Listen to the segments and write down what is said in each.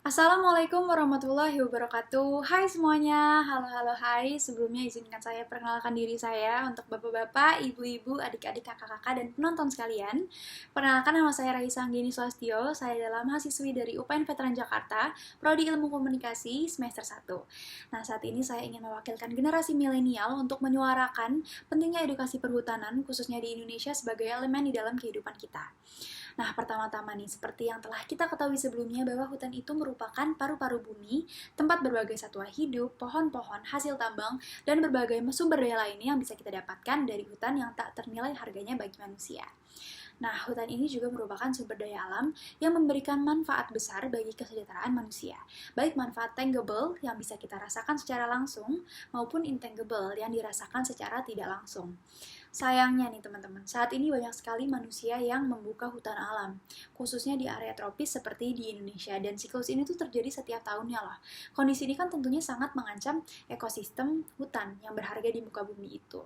Assalamualaikum warahmatullahi wabarakatuh. Hai semuanya, halo hai. Sebelumnya izinkan saya perkenalkan diri saya untuk bapak-bapak, ibu-ibu, adik-adik, kakak-kakak, dan penonton sekalian. Perkenalkan, nama saya Raisa Anggini Sulastyo. Saya adalah mahasiswi dari UPN Veteran Jakarta, Prodi Ilmu Komunikasi semester 1. Nah, saat ini saya ingin mewakilkan generasi milenial untuk menyuarakan pentingnya edukasi perhutanan, khususnya di Indonesia sebagai elemen di dalam kehidupan kita. Nah, pertama-tama nih, seperti yang telah kita ketahui sebelumnya bahwa hutan itu merupakan paru-paru bumi, tempat berbagai satwa hidup, pohon-pohon, hasil tambang, dan berbagai sumber daya lainnya yang bisa kita dapatkan dari hutan yang tak ternilai harganya bagi manusia. Nah, hutan ini juga merupakan sumber daya alam yang memberikan manfaat besar bagi kesejahteraan manusia. Baik manfaat tangible yang bisa kita rasakan secara langsung, maupun intangible yang dirasakan secara tidak langsung. Sayangnya nih teman-teman, saat ini banyak sekali manusia yang membuka hutan alam, khususnya di area tropis seperti di Indonesia, dan siklus ini tuh terjadi setiap tahunnya loh. Kondisi ini kan tentunya sangat mengancam ekosistem hutan yang berharga di muka bumi itu.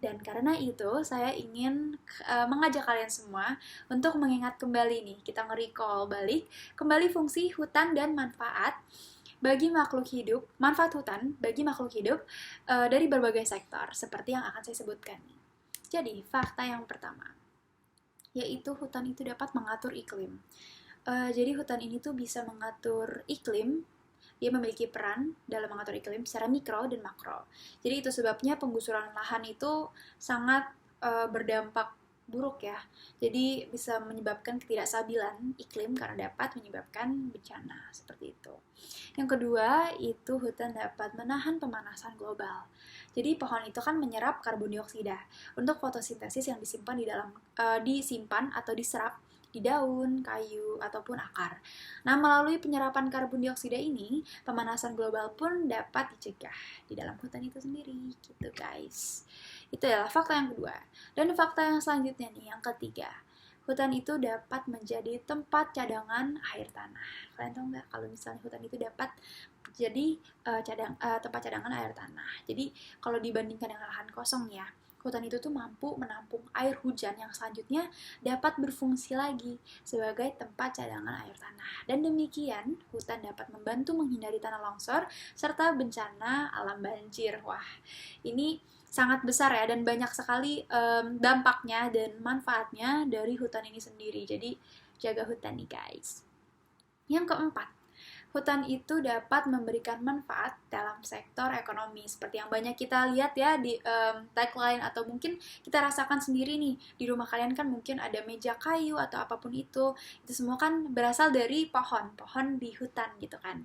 Dan karena itu, saya ingin mengajak kalian semua untuk mengingat kembali nih, kita nge-recall balik kembali fungsi hutan dan manfaat bagi makhluk hidup, manfaat hutan bagi makhluk hidup dari berbagai sektor, seperti yang akan saya sebutkan nih. Jadi, fakta yang pertama, yaitu hutan itu dapat mengatur iklim. Jadi hutan ini tuh bisa mengatur iklim. Dia memiliki peran dalam mengatur iklim secara mikro dan makro. Jadi itu sebabnya penggusuran lahan itu sangat berdampak buruk ya. Jadi bisa menyebabkan ketidakstabilan iklim karena dapat menyebabkan bencana seperti itu. Yang kedua, itu hutan dapat menahan pemanasan global. Jadi pohon itu kan menyerap karbon dioksida untuk fotosintesis yang disimpan atau diserap di daun, kayu, ataupun akar. Nah, melalui penyerapan karbon dioksida ini, pemanasan global pun dapat dicegah di dalam hutan itu sendiri, gitu guys. Itu adalah fakta yang kedua. Dan fakta yang selanjutnya nih, yang ketiga. Hutan itu dapat menjadi tempat cadangan air tanah. Kalian tahu nggak kalau misalnya hutan itu dapat jadi tempat cadangan air tanah. Jadi kalau dibandingkan dengan lahan kosong ya, hutan itu tuh mampu menampung air hujan yang selanjutnya dapat berfungsi lagi sebagai tempat cadangan air tanah. Dan demikian, hutan dapat membantu menghindari tanah longsor serta bencana alam banjir. Wah, ini sangat besar ya, dan banyak sekali dampaknya dan manfaatnya dari hutan ini sendiri. Jadi, jaga hutan nih guys. Yang keempat, hutan itu dapat memberikan manfaat dalam sektor ekonomi seperti yang banyak kita lihat ya di tagline, atau mungkin kita rasakan sendiri nih di rumah kalian kan mungkin ada meja kayu atau apapun itu semua kan berasal dari pohon di hutan gitu kan.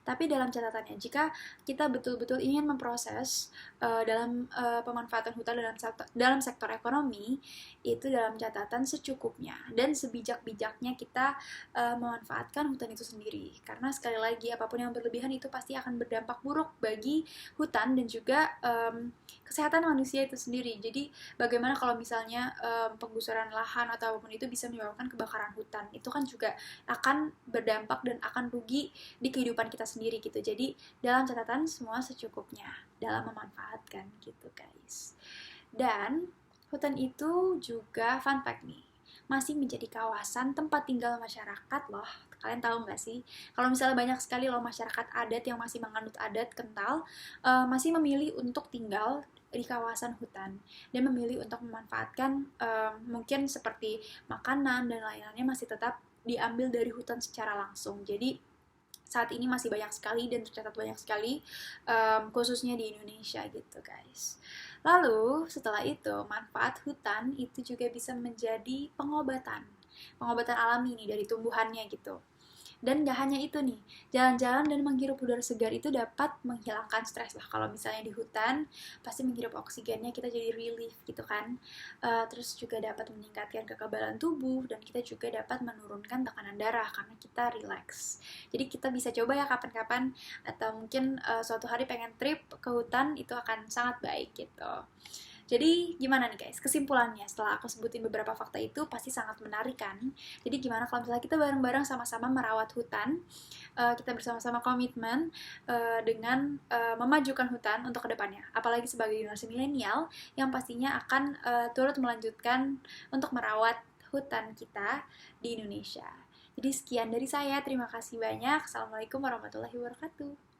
Tapi dalam catatannya, jika kita betul-betul ingin memproses dalam pemanfaatan hutan dalam sektor ekonomi, itu dalam catatan secukupnya dan sebijak-bijaknya kita memanfaatkan hutan itu sendiri. Karena sekali lagi, apapun yang berlebihan itu pasti akan berdampak buruk bagi hutan dan juga kesehatan manusia itu sendiri. Jadi bagaimana kalau misalnya penggusuran lahan atau apapun itu bisa menyebabkan kebakaran hutan, itu kan juga akan berdampak dan akan rugi di kehidupan kita sendiri gitu. Jadi dalam catatan semua secukupnya dalam memanfaatkan gitu guys. Dan hutan itu juga fun fact nih, masih menjadi kawasan tempat tinggal masyarakat loh. Kalian tahu nggak sih? Kalau misalnya banyak sekali loh masyarakat adat yang masih menganut adat kental, masih memilih untuk tinggal di kawasan hutan dan memilih untuk memanfaatkan mungkin seperti makanan dan lain-lainnya masih tetap diambil dari hutan secara langsung. Jadi saat ini masih banyak sekali dan tercatat banyak sekali khususnya di Indonesia gitu guys. Lalu setelah itu manfaat hutan itu juga bisa menjadi pengobatan alami nih dari tumbuhannya gitu. Dan gak hanya itu nih, jalan-jalan dan menghirup udara segar itu dapat menghilangkan stres lah. Kalau misalnya di hutan, pasti menghirup oksigennya kita jadi relief gitu kan. Terus juga dapat meningkatkan kekebalan tubuh, dan kita juga dapat menurunkan tekanan darah karena kita relax. Jadi kita bisa coba ya kapan-kapan, atau mungkin suatu hari pengen trip ke hutan, itu akan sangat baik gitu. Jadi gimana nih guys, kesimpulannya setelah aku sebutin beberapa fakta itu pasti sangat menarik kan. Jadi gimana kalau misalnya kita bareng-bareng sama-sama merawat hutan, kita bersama-sama komitmen dengan memajukan hutan untuk kedepannya. Apalagi sebagai generasi milenial yang pastinya akan turut melanjutkan untuk merawat hutan kita di Indonesia. Jadi sekian dari saya, terima kasih banyak. Assalamualaikum warahmatullahi wabarakatuh.